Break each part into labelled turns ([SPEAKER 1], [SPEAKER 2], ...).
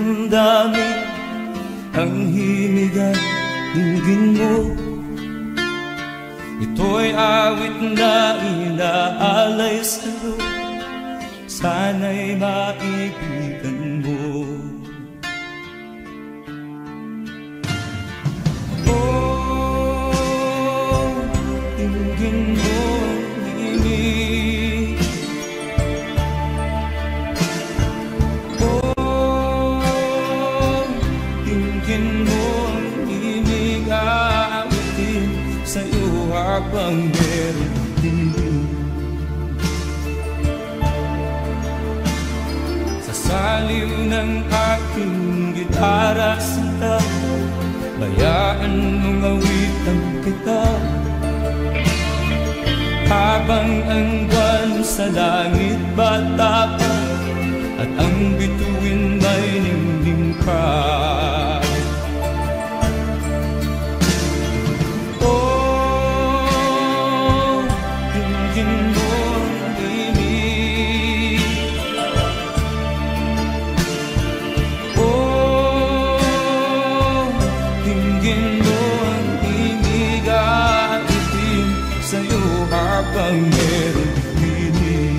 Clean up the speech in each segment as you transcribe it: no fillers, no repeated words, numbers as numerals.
[SPEAKER 1] damdamin ang himig at dinggin mo. Ito'y awit na inaalay sa'yo, sana'y maibigan mo. Oh, dinggin mo ang himig. Oh, dinggin mo ang himig, awitin sa'yo habang meron din. Sa saliw ng aking gitara sinta, bayaan mong awitan kita, habang ang buwan sa langit bata pa, at ang bituin may ningning pa. Habang meron pinig.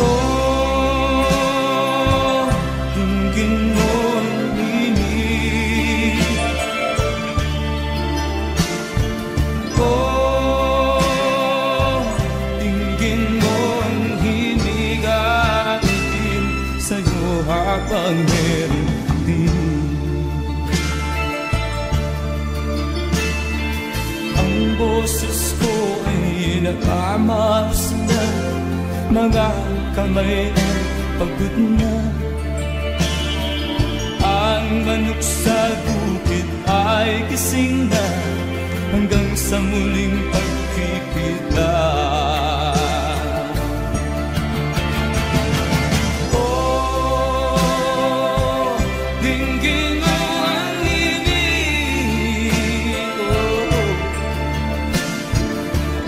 [SPEAKER 1] Oh, dinggin mo ang himig. Oh, dinggin mo ang himig, awitin sa'yo habang meron pinig. Ang boses ko ay nakamaas na, mga kamay ay pagod na. Ang manok sa bukid ay gising na, hanggang sa muling pagkikita. Oh, dinggin mo ang himig.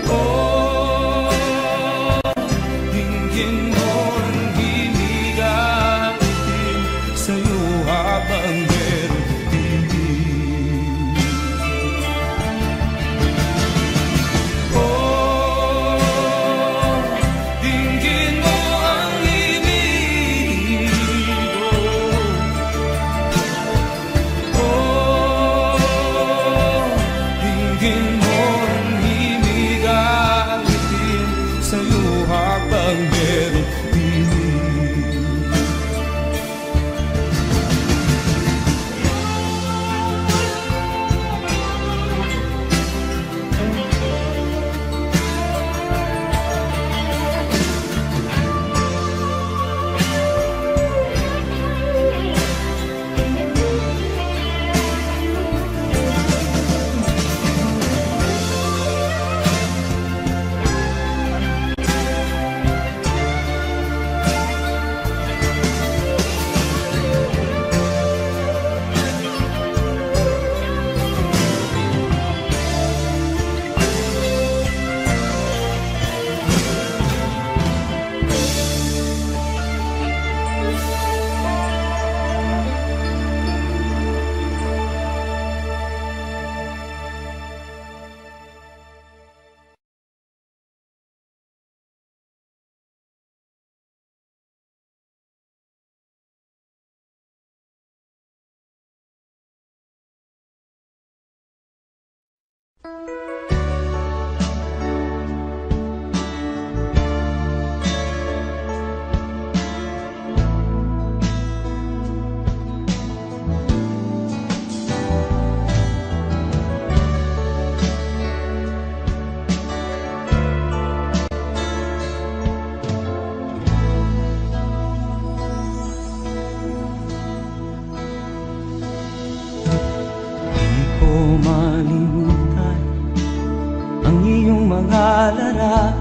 [SPEAKER 1] Oh, dinggin mo ang himig, awitin sa'yo habang meron pinig. Oh, dinggin mo ang himig. Oh, dinggin mo ang himig, awitin sa'yo habang meron pinig. Malimutan ang iyong mga larawan,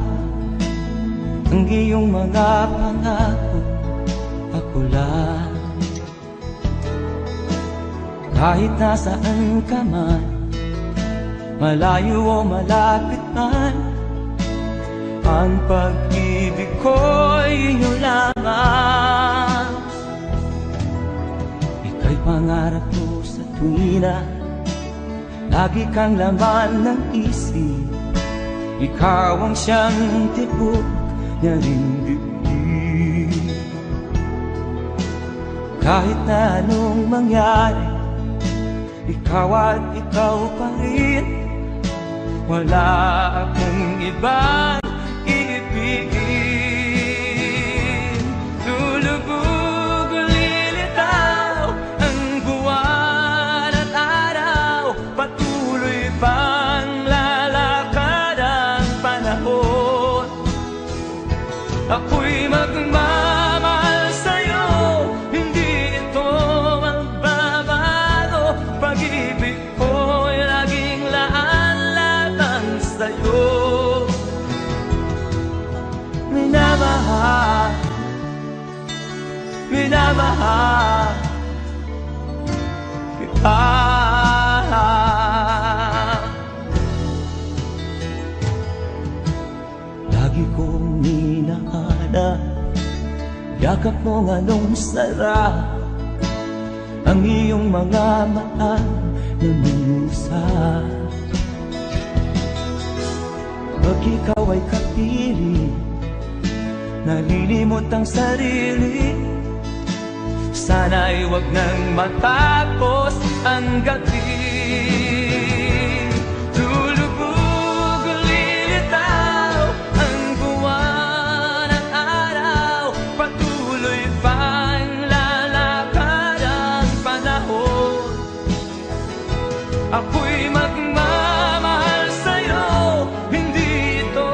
[SPEAKER 1] ang iyong mga pangako, ako lang. Kahit nasaan ka man, malayo o malapit man, ang pag-ibig ko'y iyo lang.
[SPEAKER 2] pangarap mo sa tuwina, lagi kang laman ng isip. Ikaw ang siyang tibok niya ring dibdib. Kahit na anong mangyari, ikaw at ikaw pa rin. Wala akong ibang iibigin. Lulubog o lilitaw ang buwan at araw, patuloy pang lalakad ang panahon. Ako'y magmamahal sa'yo, hindi ito magbabago. Pag-ibig ko'y laging laan lamang sa'yo. Minamahal, minamahal kita. Lagi kong minahana, yakap mong anong sarap, ang iyong mga mata na minusa. Pag ikaw ay kapiling, nalilimot ang sarili. Sana'y wag nang matapos ang gabi. Lulubog o lilitaw ang buwan at araw, patuloy pang lalakad ang panahon. Ako'y magmamahal sa'yo, hindi ito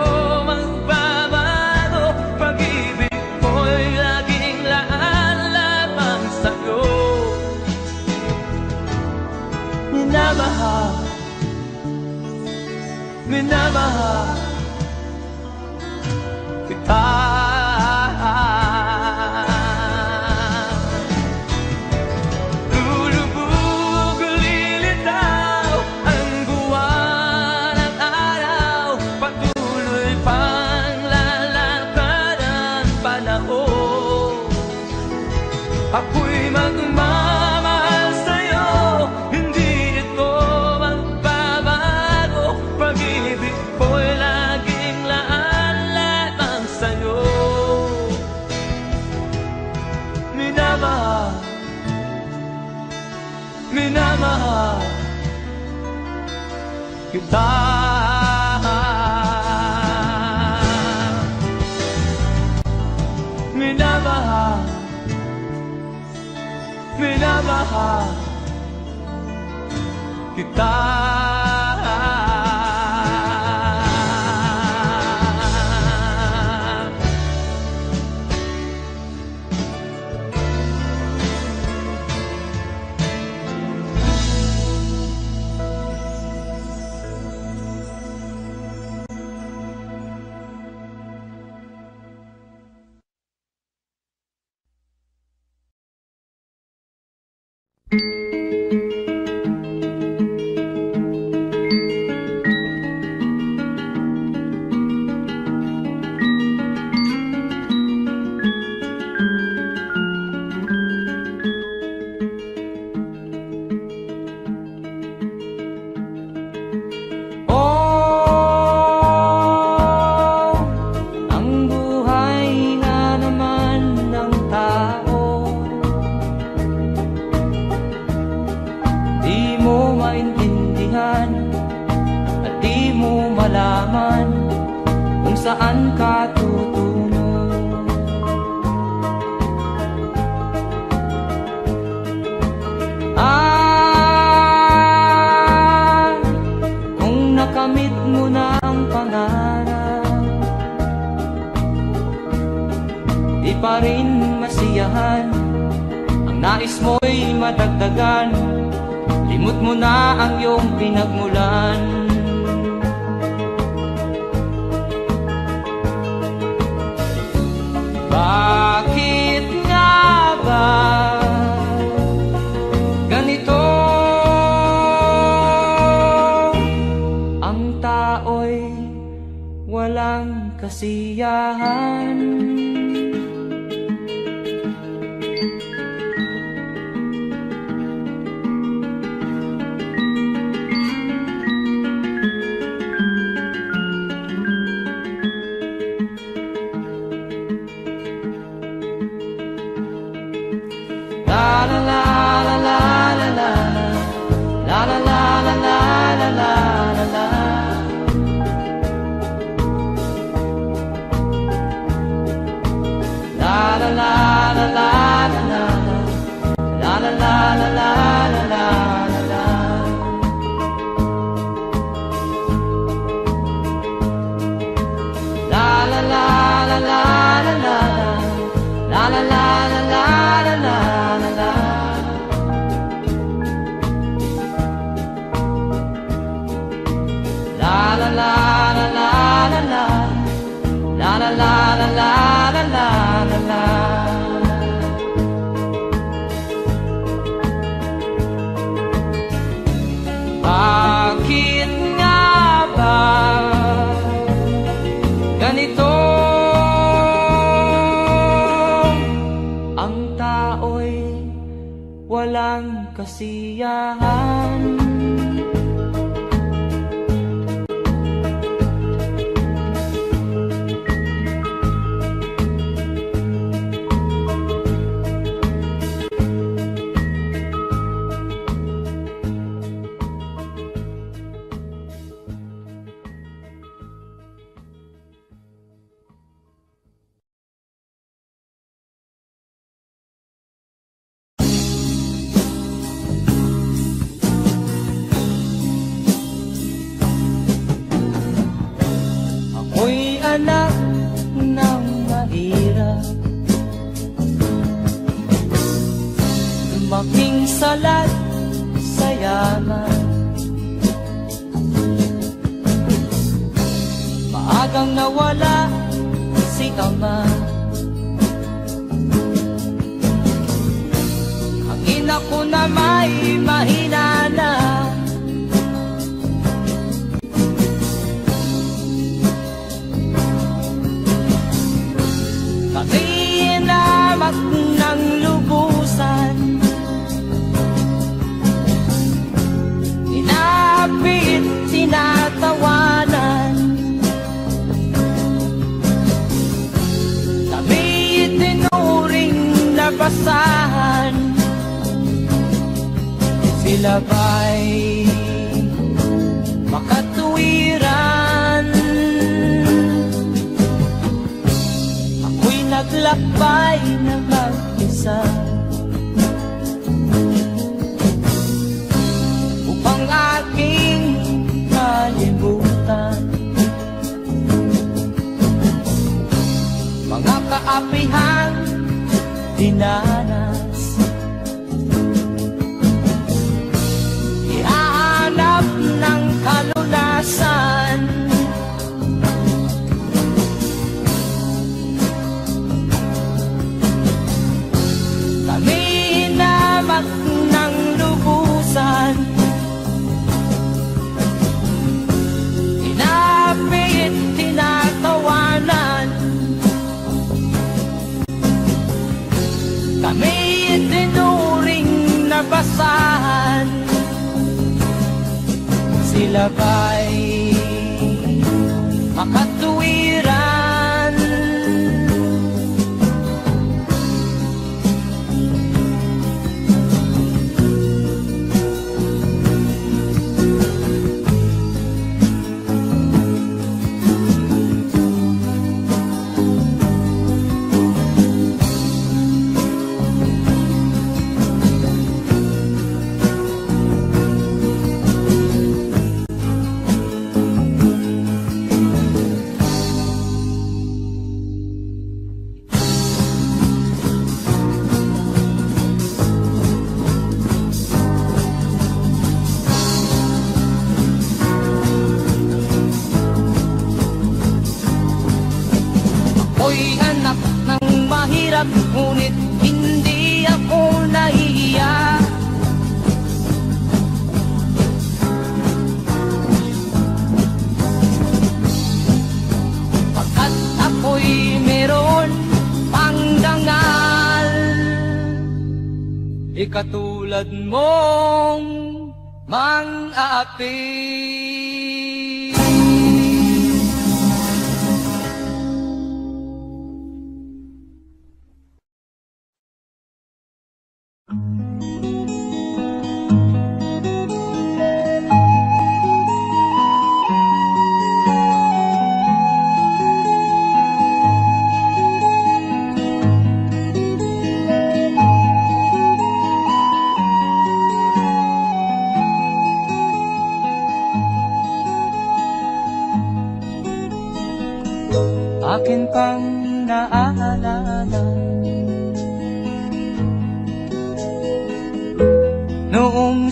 [SPEAKER 2] magbabago. Pag-ibig ko'y laging laan lamang sa'yo. Minamahal, minamahal kita. Lulubog o lilitaw ang buwan at araw, patuloy pang lalakad ang panahon. Ako'y magmamahal sa'yo, hindi ito magbabago. Pag-ibig ko'y laging laan lamang sa'yo. Minamahal, minamahal kita. Minamahal, minamahal kita. Saan ka tutungo? Kung nakamit mo na ang pangarap, di pa rin masiyahan. Ang nais mo'y madagdagan, limot mo na ang iyong pinagmulan. Bakit nga ba ganito? Ang tao'y walang kasiyahan. La la la la la la la la la. La la la la la la la. La la la la la la la la la. Bakit nga ba ganito? Ang tao'y walang kasiyahan. Ako'y anak ng mahirap, lumaking salat sa yaman. Maagang nawala si ama, ang ina ko na may mahina na. Pag-iinamak ng lubusan, inapit, tinatawanan. Kami itinuring na basahan. Sila ba'y makatuwiran? Naglakbay na mag-isa upang aking kalimutan mga kaapihang dinanas. Ihahanap ng kalunasan. Ng lubusan, inapit, tinatawanan. Kami itinuring na basahan. Sila ba'y makatuwiran? Ako'y anak ng mahirap, ngunit hindi ako nahihiya. Pagkat ako'y meron pang dangal, ikatulad mong mang-aapi. Akin pang naaalala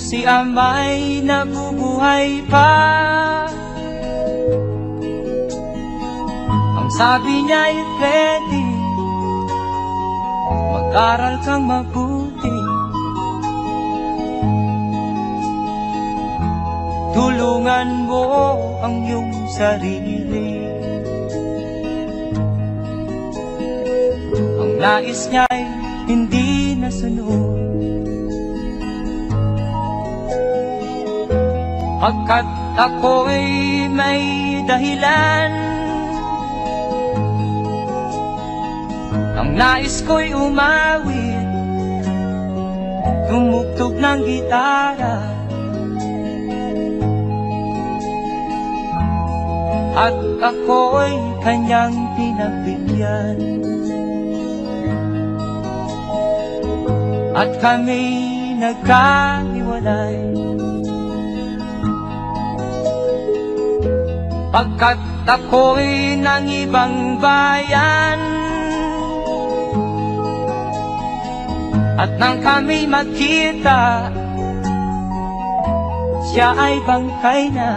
[SPEAKER 2] si ama'y nabubuhay pa, ang sabi niya'y ready, mag-aral kang mabuti, tulungan mo ang iyong sarili. Ang nais niya'y hindi nasunod, pagkat ako'y may dahilan. Ang nais ko'y umawit, tumugtog ng gitara, at ako'y kanyang pinabigyan. At kami nagkahiwalay, pagkat ako'y ng ibang bayan. At nang kami magkita, siya ay bangkay na.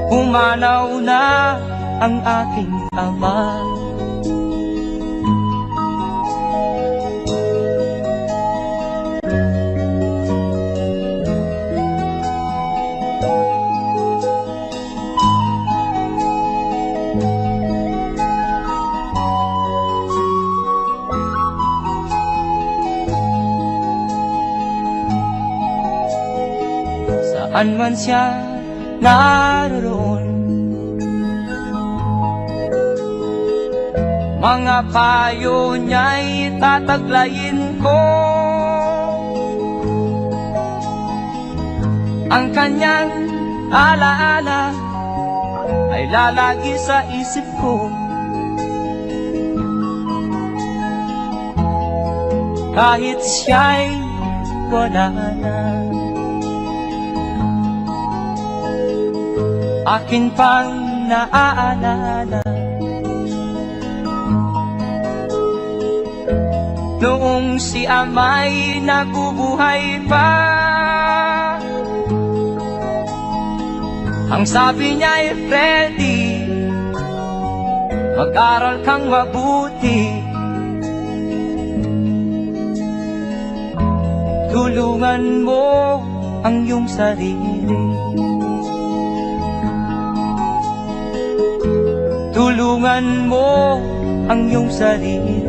[SPEAKER 2] Pumanaw na ang aking ama. Saan man siya naroon, mga payo niya'y tataglayin ko. Ang kanyang alaala ay lalagi sa isip ko, kahit siya'y wala na. Akin pang naaalala noong si ama'y nabubuhay pa, ang sabi niya'y Freddy, mag-aral kang mabuti, tulungan mo ang iyong sarili. Tulungan mo ang iyong sarili.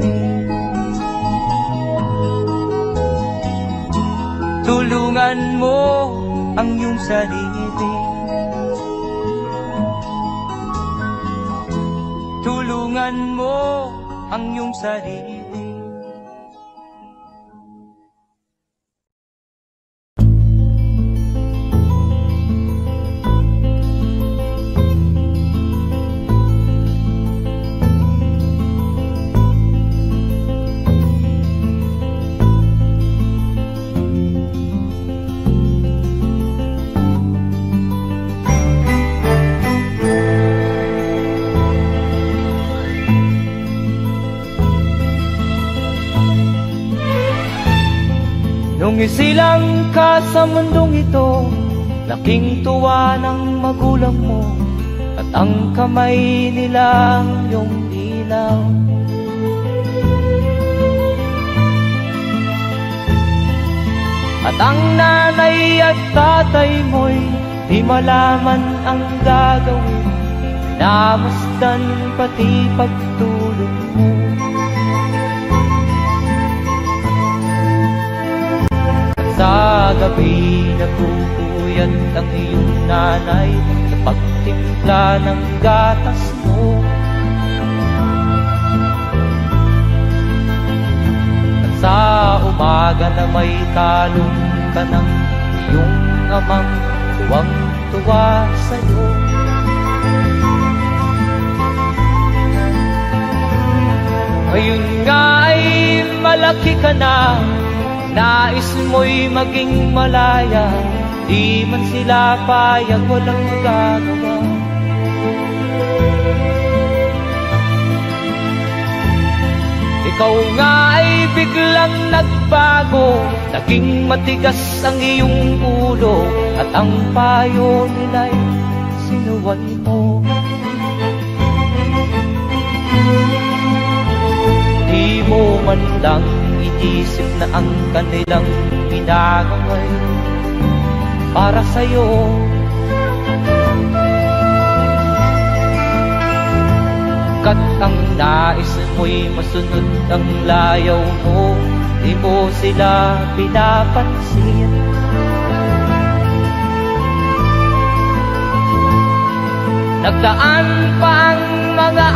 [SPEAKER 2] Tulungan mo ang iyong sarili. Tulungan mo ang iyong sarili. Nung isilang ka sa mundong ito, laking tuwa ng magulang mo, at ang kamay nila ang iyong ilaw. At ang nanay at tatay mo'y di malaman ang gagawin, namasdan pati pagtulog mo. Sa gabi nagpupuyat ang iyong nanay sa pagtimpla ng gatas mo. At sa umaga na may talong ka ng iyong amang tuwang-tuwa sa'yo. Ngayon nga ay malaki ka na, nais mo'y maging malaya, di man sila payag, walang magagawa. Ikaw nga ay biglang nagbago. Naging matigas ang iyong ulo at ang payo nila'y sinuway mo. Di mo man lang inisip na ang kanilang ginagawa'y para sa'yo. Kat ang nais mo'y masunod ang layaw mo, di mo sila pinapansin. Nagdaan pa ang mga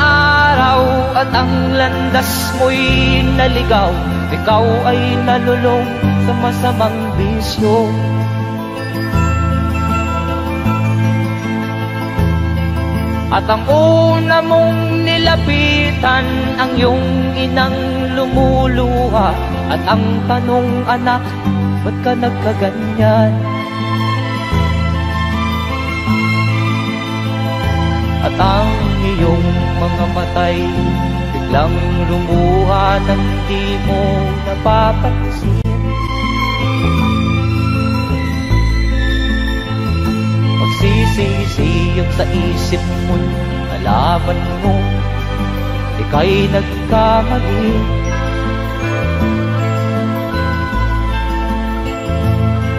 [SPEAKER 2] araw at ang landas mo'y naligaw. Ikaw ay nalulong sa masamang bisyo. At ang una mong nilapitan ang iyong inang lumuluha. At ang tanong, anak, ba't ka nagkaganyan? At ang iyong mga matay biglang lumuha nang di mo napapansin. Magsisisiyag sa isip mo, nalaman mo ika'y nagkamali.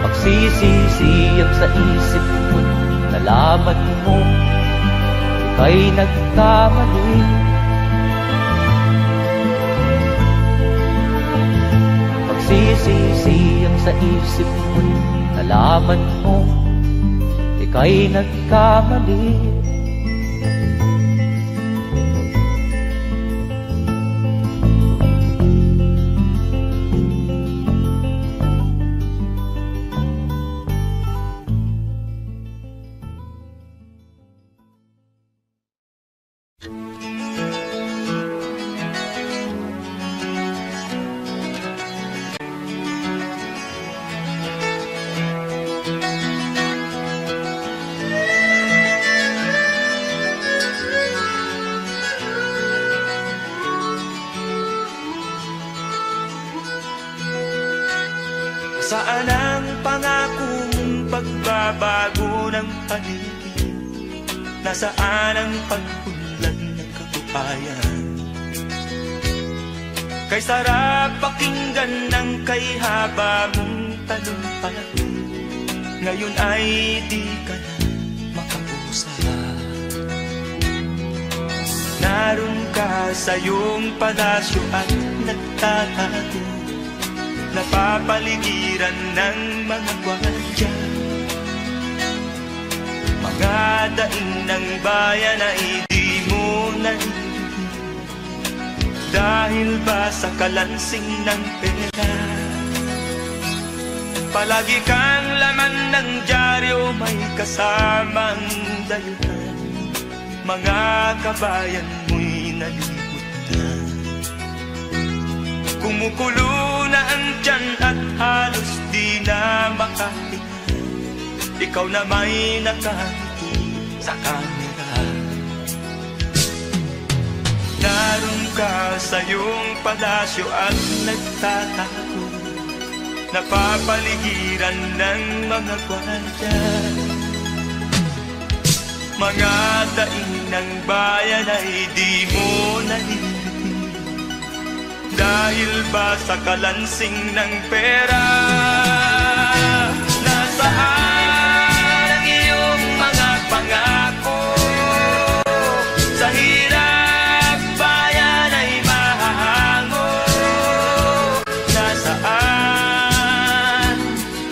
[SPEAKER 2] Magsisisiyag sa isip mo, nalaman mo ika'y nagkamali. Magsisisiyag sa isip mo, nalaman mo ika'y nagkamali.
[SPEAKER 1] Saan ang pangako mong pagbabago ng paligid? Nasaan ang pagpunlan ng katupayan? Kay sarap pakinggan ng kay haba mong talumpati, ngayon ay di ka na makausap. Naroon ka sa iyong palasyo at nagtatago, napapaligiran ng mga gwardiya. Mga daing ng bayan ay di mo narinig, dahil ba sa kalansing ng pera? Palagi kang laman ng dyaryo, may kasamang dayuhan. Mga kabayan mo'y nalibot na, kumukulo na ang tiyan at halos di na makahinga. Ikaw na may nakangiti sa kamera. Naroon ka sa iyong palasyo at nagtatago, napapaligiran ng mga gwardiya. Mga daing ng bayan ay di mo narinig, dahil ba sa kalansing ng pera? Nasaan ang iyong mga pangako? Sa hirap bayan ay mahahango. Nasaan?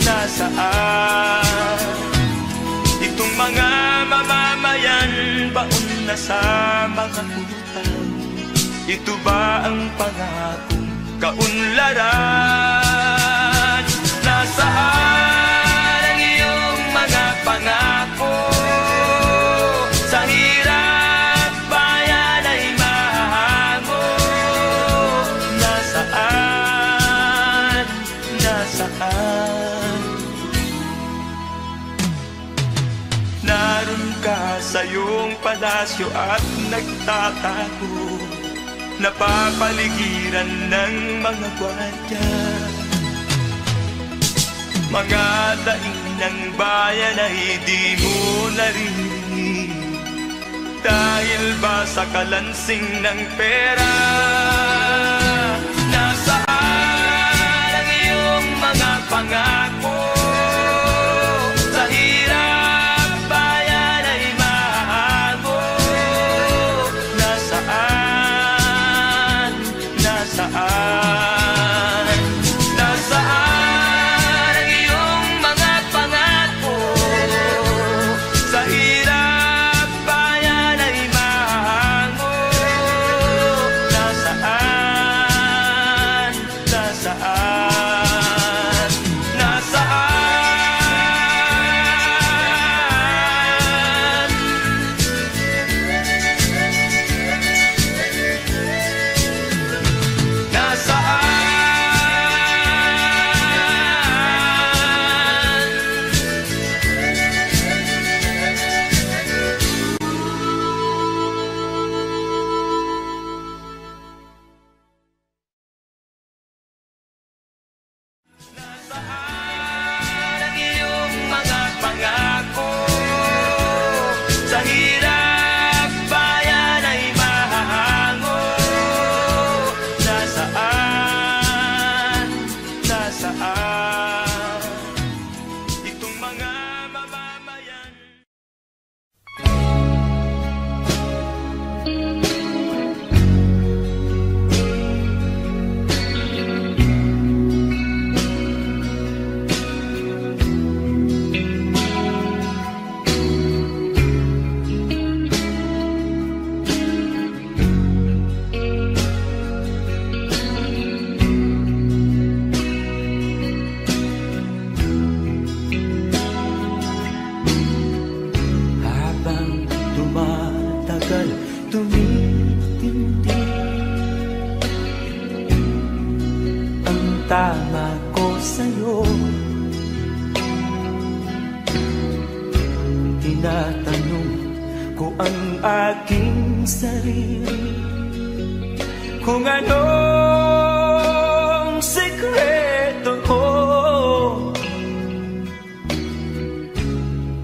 [SPEAKER 1] Nasaan? Itong mga mamamayan, baon na sa mga utang. Ito ba ang pangakong kaunlaran? Nasaan ang iyong mga pangako? Sa hirap bayan ay mahango. Nasaan? Nasaan? Naroon ka sa iyong palasyo at nagtatago, napapaligiran ng mga gwardiya. Mga daing ng bayan ay di mo naririnig, dahil ba sa kalansing ng pera? Nasaan ang iyong mga pangako? Sa hirap bayan ay mahago. Nasaan? Nasaan? Nasaan ang iyong mga pangako? Sa hirap bayan ay mahago. Nasaan? Nasaan? Nasaan? Nasaan ang iyong mga pangako? Sa hirap bayan ay mahahango. Nasaan? Nasaan? Itong mga mamamayan. Habang tumatagal, tumitindi ang tama ko sa'yo. Tinatanong ko ang aking sarili kung anong sekreto ko.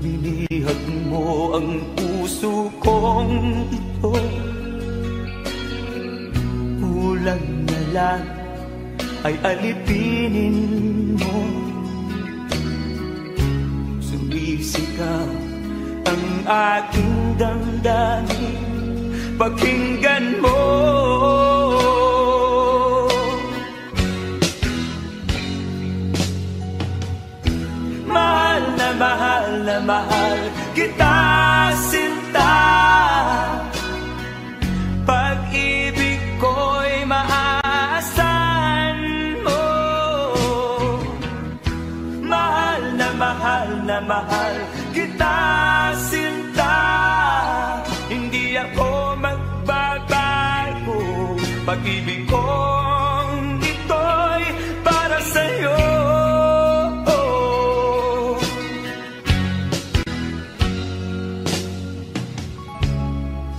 [SPEAKER 1] Binihag mo ang puso kong ito, kulang na lang ay alipinin mo. Sumisigaw ang aking damdamin, pakinggan mo. Mahal na mahal na mahal kita, sinta. Pag-ibig ko'y maaasahan mo. Mahal na mahal na mahal kita, sinta. Hindi ako magbabago. Pag-ibig kong ito'y para sa'yo.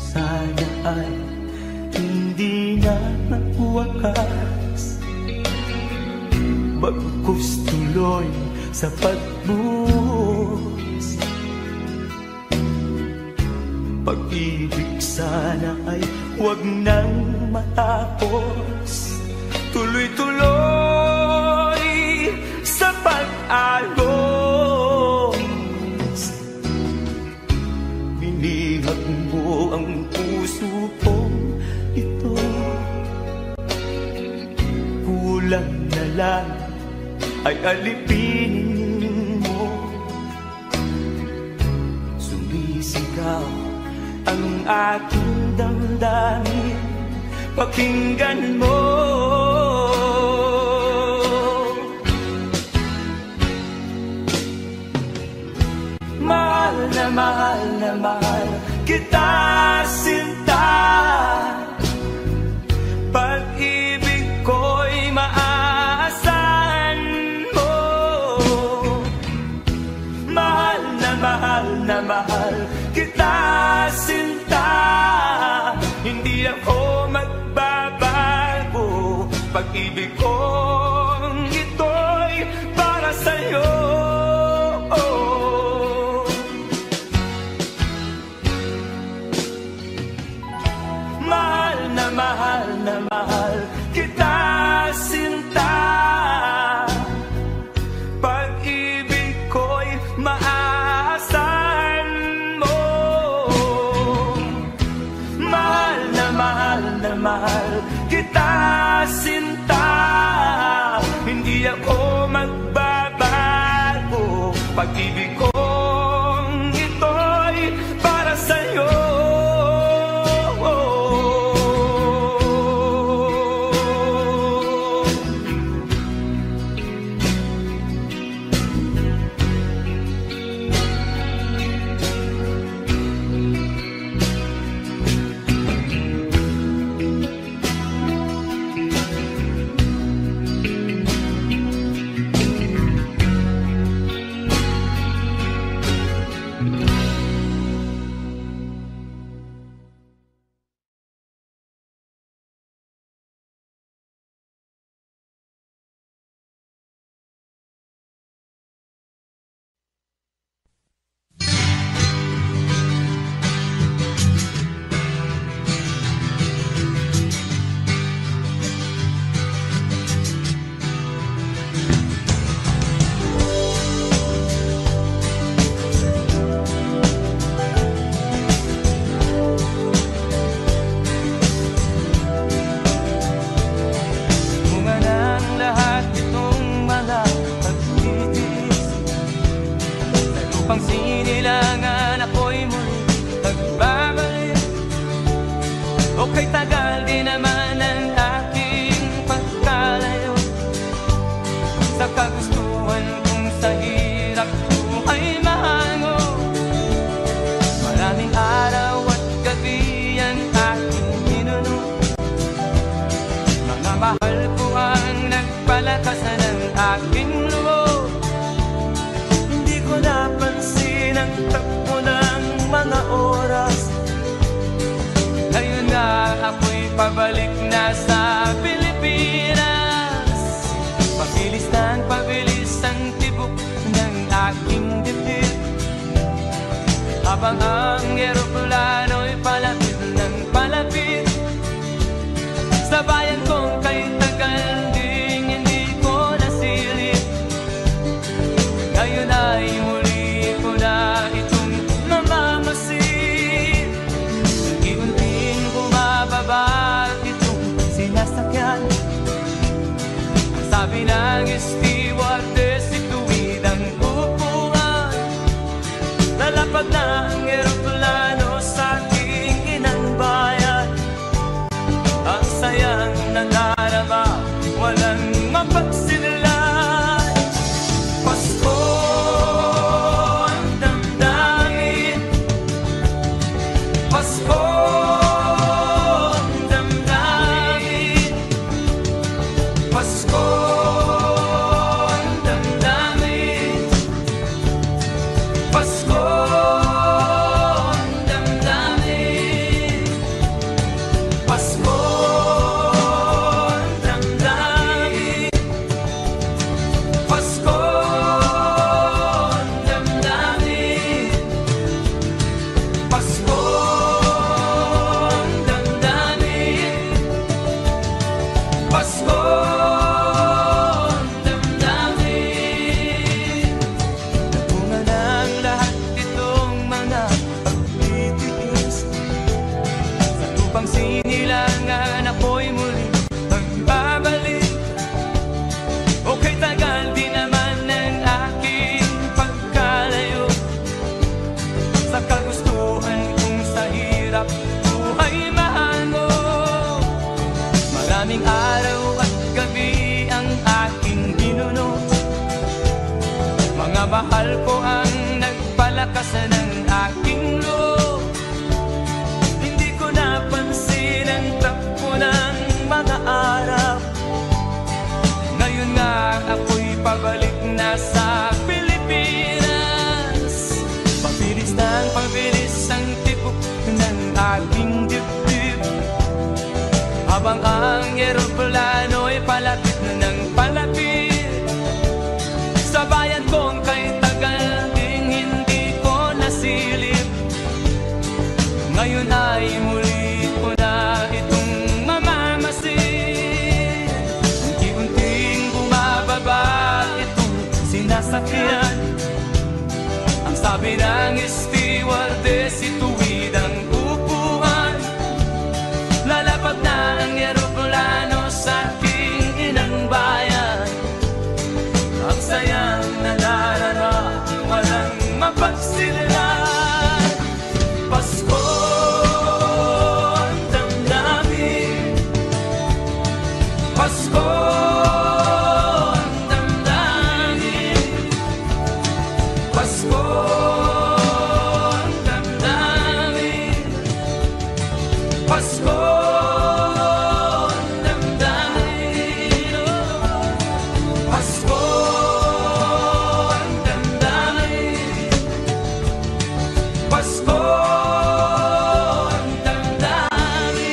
[SPEAKER 1] Sana ay hindi na magwakas, bagkus tuloy sa pagbuhos. Pag-ibig sana ay huwag nang matapos, tuloy-tuloy sa pag-agos. Binihag mo ang puso kong ito, kulang na lang ay alipinin mo. Sumisigaw ang aking damdamin, pakinggan mo. Mahal na mahal kita, sinta. Pag-ibig ko'y maaasahan mo. Mahal na mahal kita, sinta. Hindi ako magbabago. pag-ibig kong ito'y para sa'yo. Mahal na mahal na mahal kita, sinta. Pag-ibig ko'y maaasahan mo. Mahal na mahal kita, sinta. Hindi ako magbabago. Pag-ibig kong ito'y para sa'yo.
[SPEAKER 2] Pabalik na sa Pilipinas. Pabilis ang tibok ng aking dibdib, habang ang eroplano'y palapit ng palapit sa bayan kong kay tagal ding hindi ko nasilip. Ngayon ay muli ko na itong mamamasid. Unti-unting bumababa sinasakyan. Ang sabi ng stewardess, ituwid ang upuan. Lalapag na ang eroplano sa aking inang bayan. Ang sayang nandarama, walang mapagsinulan. Pasko ang damdamin, Pasko mahal ko ang nagpalakas ng aking loob. Hindi ko napansin ang takbo ng mga araw. Ngayon nga ako'y pabalik na sa Pilipinas. Pabilis ang tibok ng aking dibdib, habang ang eroplano'y palapit
[SPEAKER 1] Pasko ang damdamin, Pasko ang damdamin, Pasko ang damdamin, Pasko ang damdamin, Pasko ang damdamin,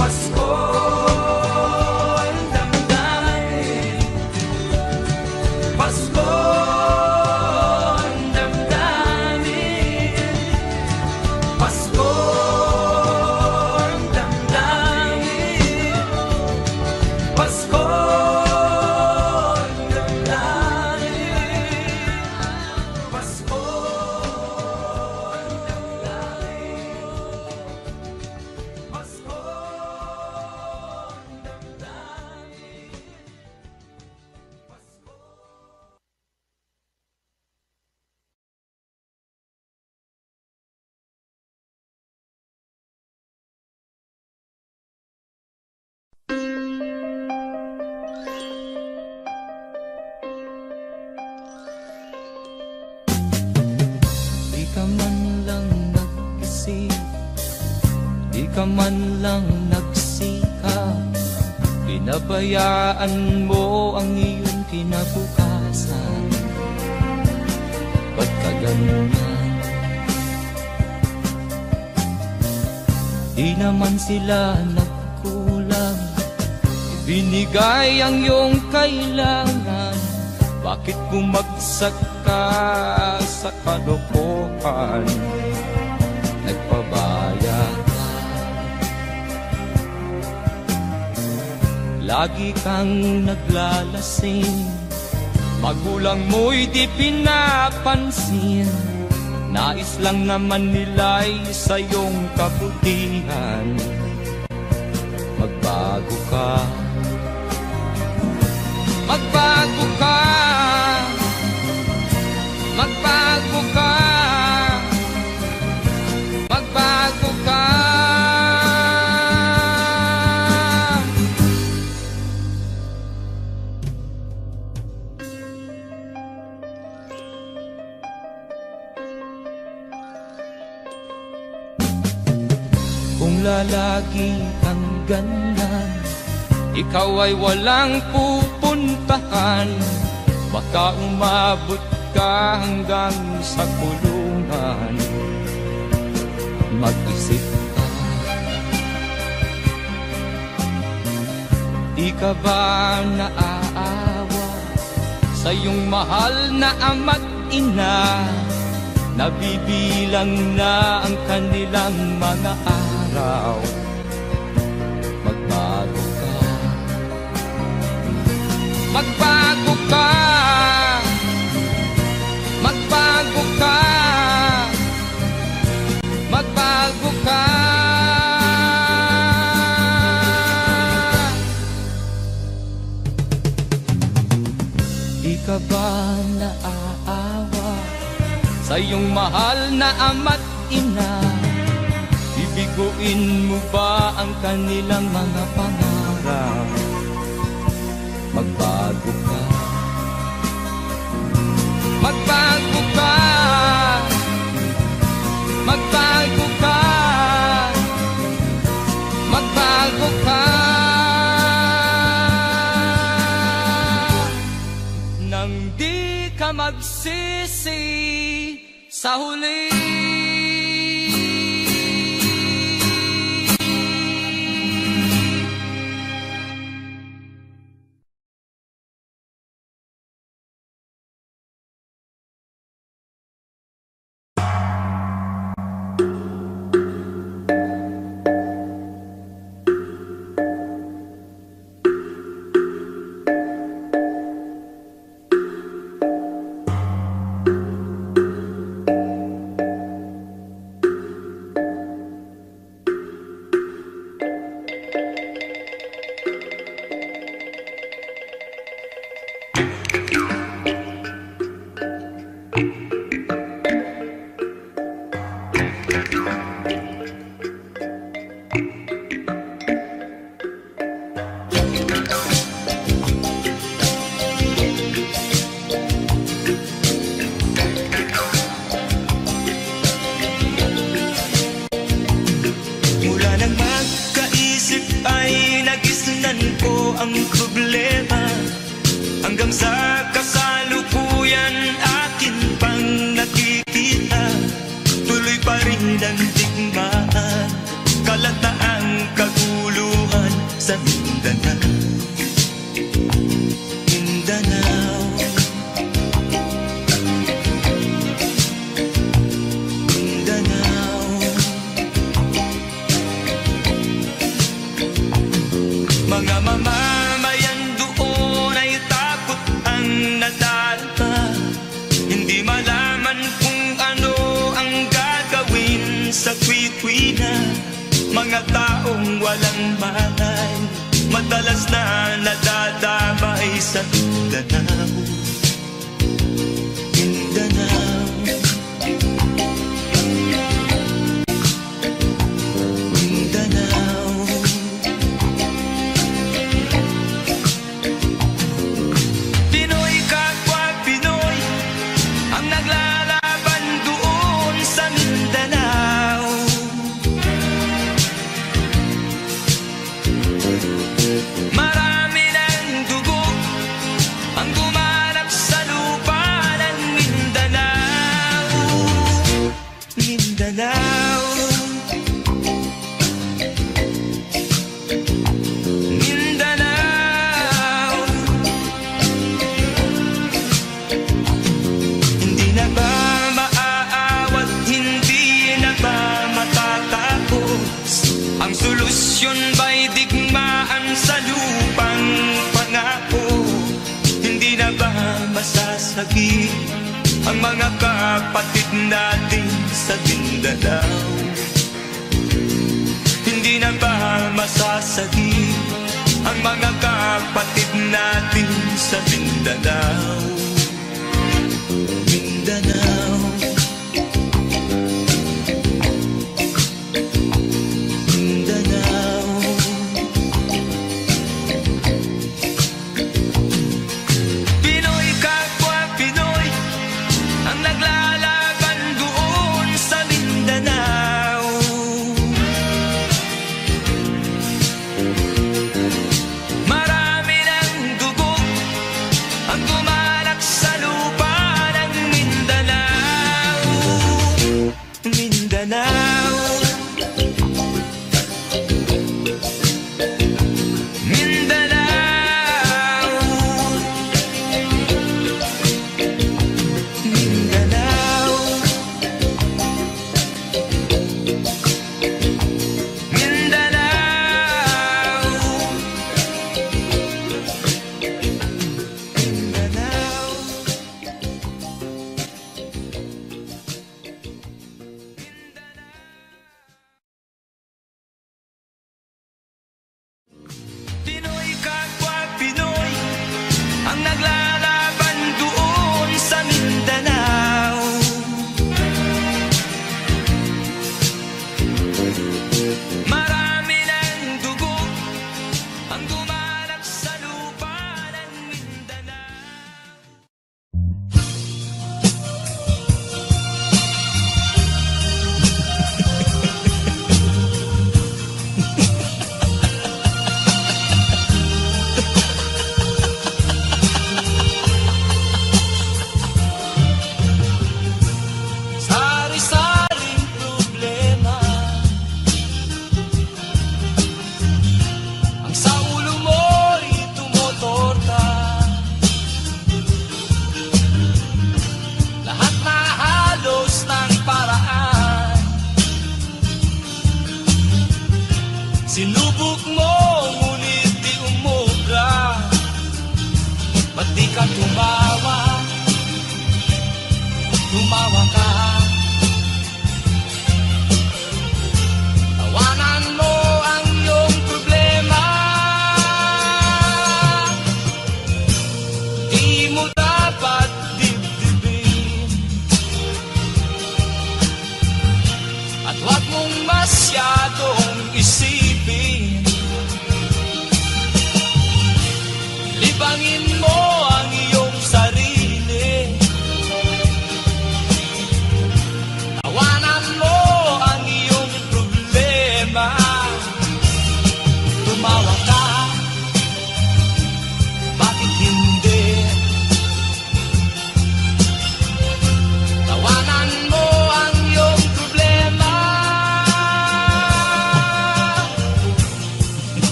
[SPEAKER 1] Pasko ang damdamin, Pasko ang damdamin, Pasko ang damdamin, Pasko ang damdamin, Pasko ang damdamin, Pasko ang
[SPEAKER 2] Di ka man lang nag-isip, di ka man lang nagsikap, pinabayaan mo ang iyong kinabukasan. Ba't ka ganyan? Di naman sila nagkulang, ibinigay ang iyong kailangan. Bakit bumagsak ka sa kalokohan? Nagpabaya ka, lagi kang naglalasing, magulang mo'y di pinapansin. Nais lang naman nila'y sa iyong kabutihan. Magbago ka, magbago ka, magbago ka, magbago ka. Kung lalagi kang ganyan, ikaw ay walang pupuntahan. Baka umabot ka hanggang sa kulungan. Mag-isip ka, di ka ba naaawa sa iyong mahal na ama't ina? Nabibilang na ang kanilang mga araw. Magbago ka, magbago ka, magbago ka, magbago ka. Di ka ba naaawa sa iyong mahal na ama't ina? Bibiguin mo ba ang kanilang mga pangarap? Magbago ka, magbago ka, magbago ka, magbago ka. Nang di ka magsisi sa huli.
[SPEAKER 1] ang problema, hanggang sa kasalukuyan akin pang nakikita. Tuloy pa rin ang digmaan, kalataang kaguluhan sa Mindanao. Mindanao, Mindanao. Mga mamamayan doon ay takot ang nadarama, hindi malaman kung ano ang gagawin sa kwit-kwina. Mga taong walang malay, madalas na nadadamay sa Mindanao. Mindanao, Mindanao. Pinoy kapwa Pinoy ang naglalaban doon sa Mindanao. Marami ng dugo ang gumanap sa lupa ng Mindanao. Mindanao, Mindanao. Hindi na ba maaawat, hindi na ba matatapos? Ang solusyon ba'y digmaan sa lupang pangako? Hindi na ba masasagi ang mga kapatid natin sa Mindanao? Hindi na ba masasagi ang mga kapatid natin sa Mindanao? Mindanao, Mindanao. Pinoy kapwa Pinoy ang naglalaban doon sa Mindanao. Marami ng dugo ang gumalak sa lupa ng Mindanao. Mindanao, Mindanao, Mindanao, Mindanao. Pinoy kapwa Pinoy ang naglalaban doon sa Mindanao. Marami ng dugo ang gumalak sa lupa ng Mindanao. Sari-saring problema ang sa ulo mo'y tumotorta. Lahat na halos ng paraan sinubok mo, ngunit di umubra. Ba't di ka tumawa? Tumawa ka. Tawanan mo ang iyong problema. Di mo dapat dibdibin, at huwag mong masyadong isipin. Libangin mo ang iyong sarili.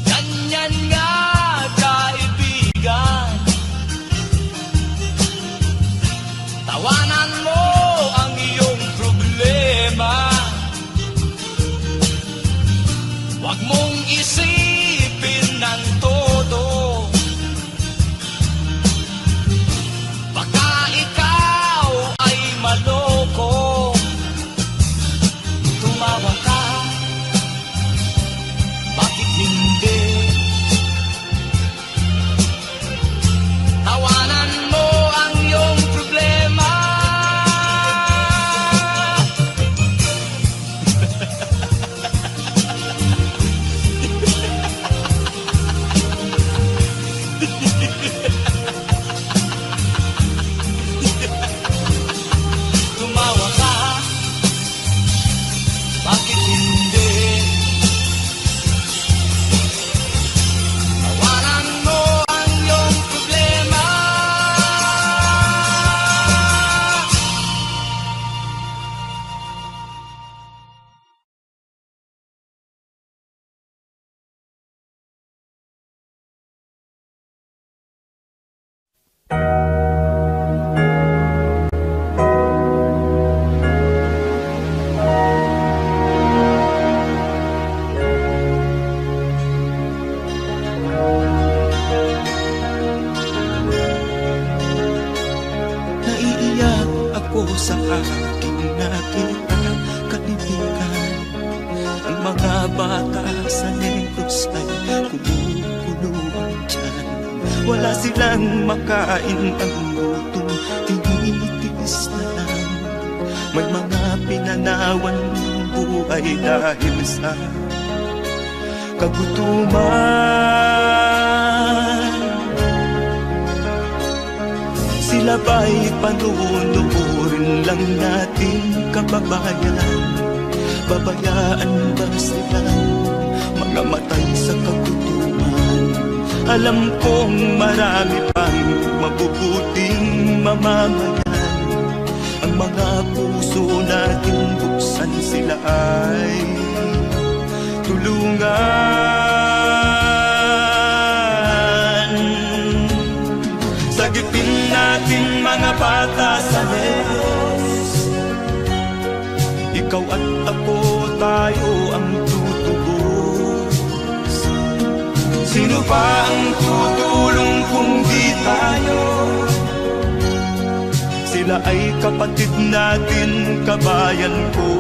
[SPEAKER 1] Ganyan nga, kaibigan, tawanan mo ang iyong problema. Huwag mong isipin ng todo, baka ikaw ay maloko. Tumawa ka, bakit hindi? Tawanan mo ang iyong problema. Tumawa ka, bakit hindi? Tawanan mo ang iyong problema.
[SPEAKER 3] Naiiyak ako sa aking nakita, kaibigan. Ang mga bata sa Negros ay kumukulong dyan. Wala silang makain, ang gutom tinitiis na lang. May mga pinanawan ng buhay dahil sa kagutuman. Sila ba'y panunurin lang nating kababayan? Babayaan ba silang mga matay sa kagutuman? Alam kong marami pang mabubuting mamamayan. Ang mga puso natin buksan, sila ay tulungan. Sagipin natin mga bata sa Negros, ikaw at ako, tayo ang tutubos. Sino ba ang tutulong kung di tayo? Sila ay kapatid natin, kabayan ko.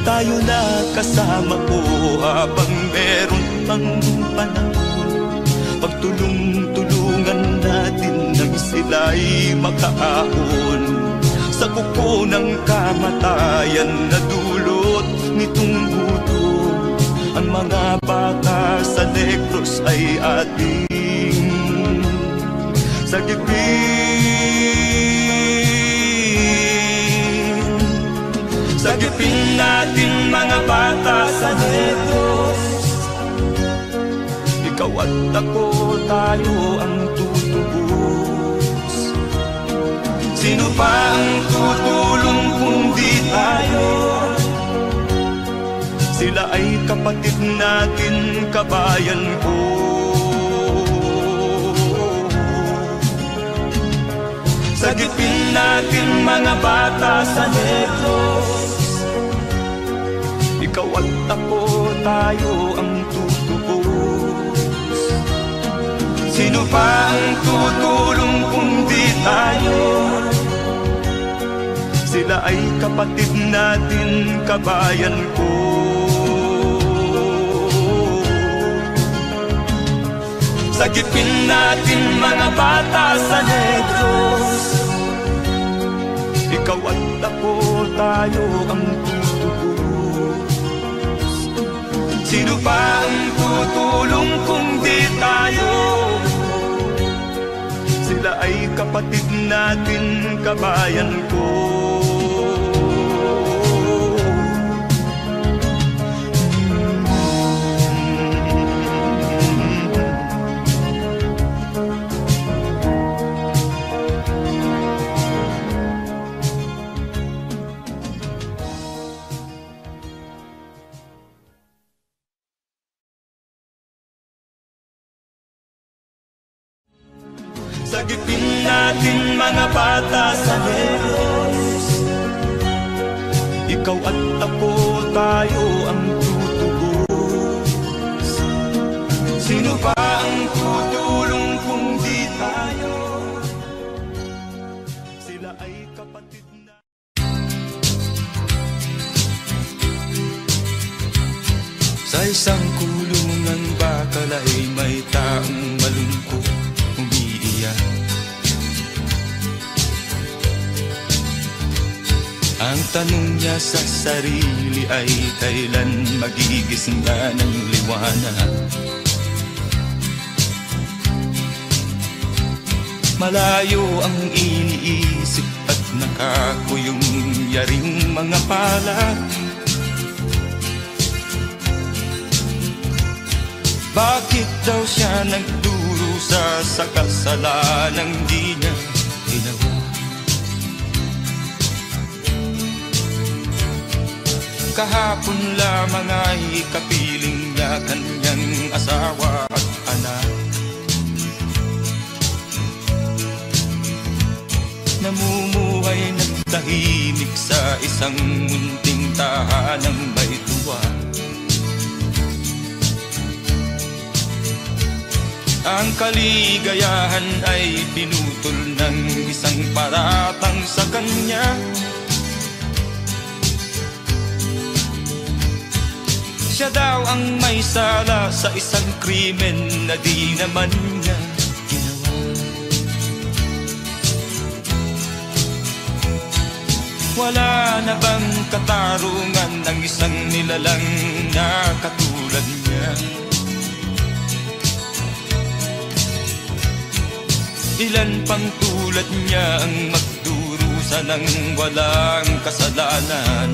[SPEAKER 3] Tayo na kasama ko habang meron pang panahon. Pagtulong-tulungan natin nang sila'y makaahon sa kuko ng kamatayan na dulot nitong gutom. Ang mga bata sa Negros ay ating sagipin. Sagipin natin mga bata sa Negros, ikaw at ako, tayo ang tutubos. Sino pa ang tutulong kung di tayo? Sila ay kapatid natin, kabayan ko. Sagipin natin mga bata sa Negros, ikaw at ako, tayo ang tutubos. Sino pa ang tutulong kung di tayo? Sila ay kapatid natin, kabayan ko. Sagipin natin mga bata sa Negros, ikaw at ako, tayo ang tutubos. Sino pa ang tutulong kung di tayo? Sila ay kapatid natin, kabayan ko.
[SPEAKER 1] Sagipin natin mga bata sa Diyos. Ikaw at ako, tayo ang tutubos. Sino ba ang tutulong kung di tayo? Sila ay kapatid na. Sa isang kulungan bakal ay may taong malungkot umiiyak. Ang tanong niya sa sarili ay kailan magigising na ng liwanag. Malayo ang iniisip at nakakuyong yaring mga palad. Bakit daw siya nagdurusa sa kasalanang di niya ginawa? Kahapon lamang ay kapiling niya kanyang asawa at anak. Namumuhay ng tahimik sa isang munting tahanang may tuwa. Ang kaligayahan ay pinutol ng isang paratang sa kanya. Siya daw ang may sala sa isang krimen na di naman niya ginawa. Wala na bang katarungan ng isang nilalang na katulad niya? Ilan pang tulad niya ang magdurusa ng walang kasalanan?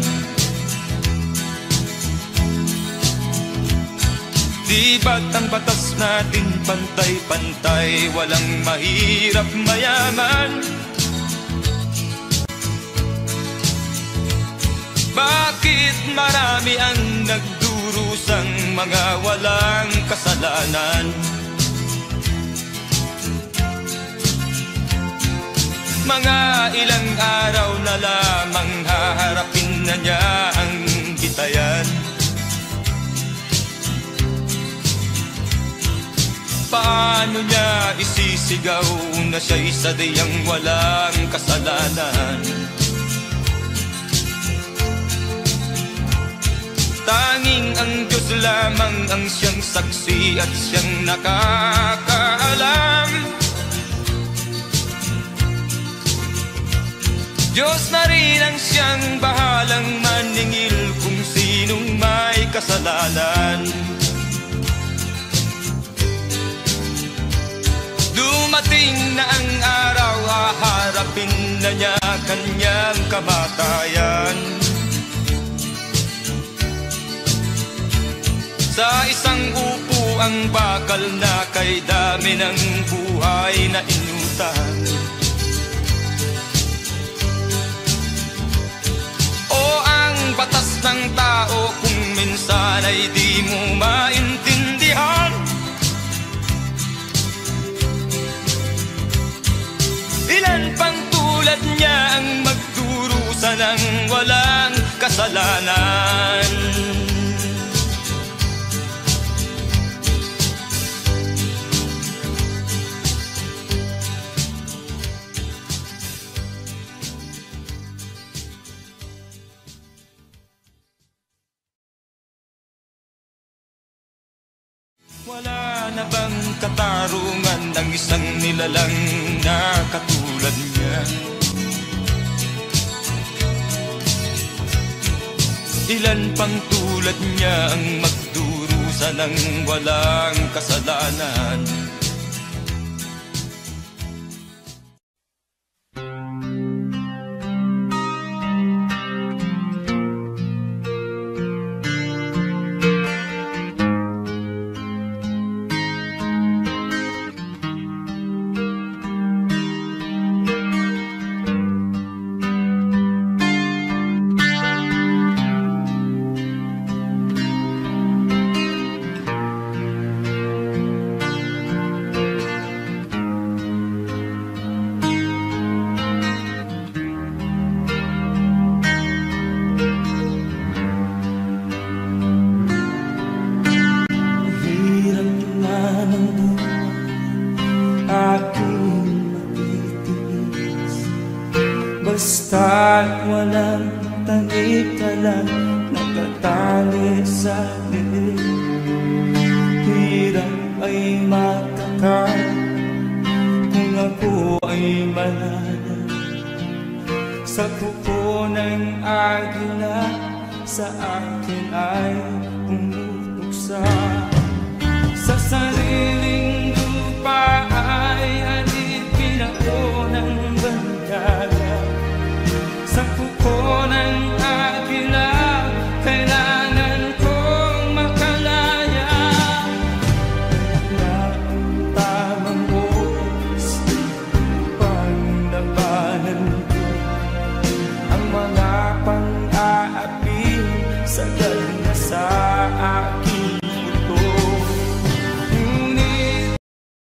[SPEAKER 1] Di ba't ang batas natin pantay-pantay, walang mahirap mayaman? Bakit marami ang nagdurusang mga walang kasalanan? Mga ilang araw na lamang haharapin na niya ang bitayan. Paano niya isisigaw na siya'y sadyang walang kasalanan? Tanging ang Diyos lamang ang siyang saksi at siyang nakakaalam. Diyos na rin ang siyang bahalang maningil kung sinong may kasalanan. Dumating na ang araw, haharapin na niya kanyang kamatayan. Sa isang upo ang bakal na kay dami ng buhay na inutang. O ang batas ng tao kung minsan ay di mo maintindihan. Ilan pang tulad niya ang magdurusa ng walang kasalanan? Wala na bang katarungan ng isang nilalang na katulad niya? Ilan pang tulad niya ang magdurusa ng walang kasalanan?
[SPEAKER 3] basa't walang tanik-talag, nakatali sa liig. Hirap ay matakal kung ako ay malala. Sa kuko ng agila, sa akin ay pumutuksa. Sa sariling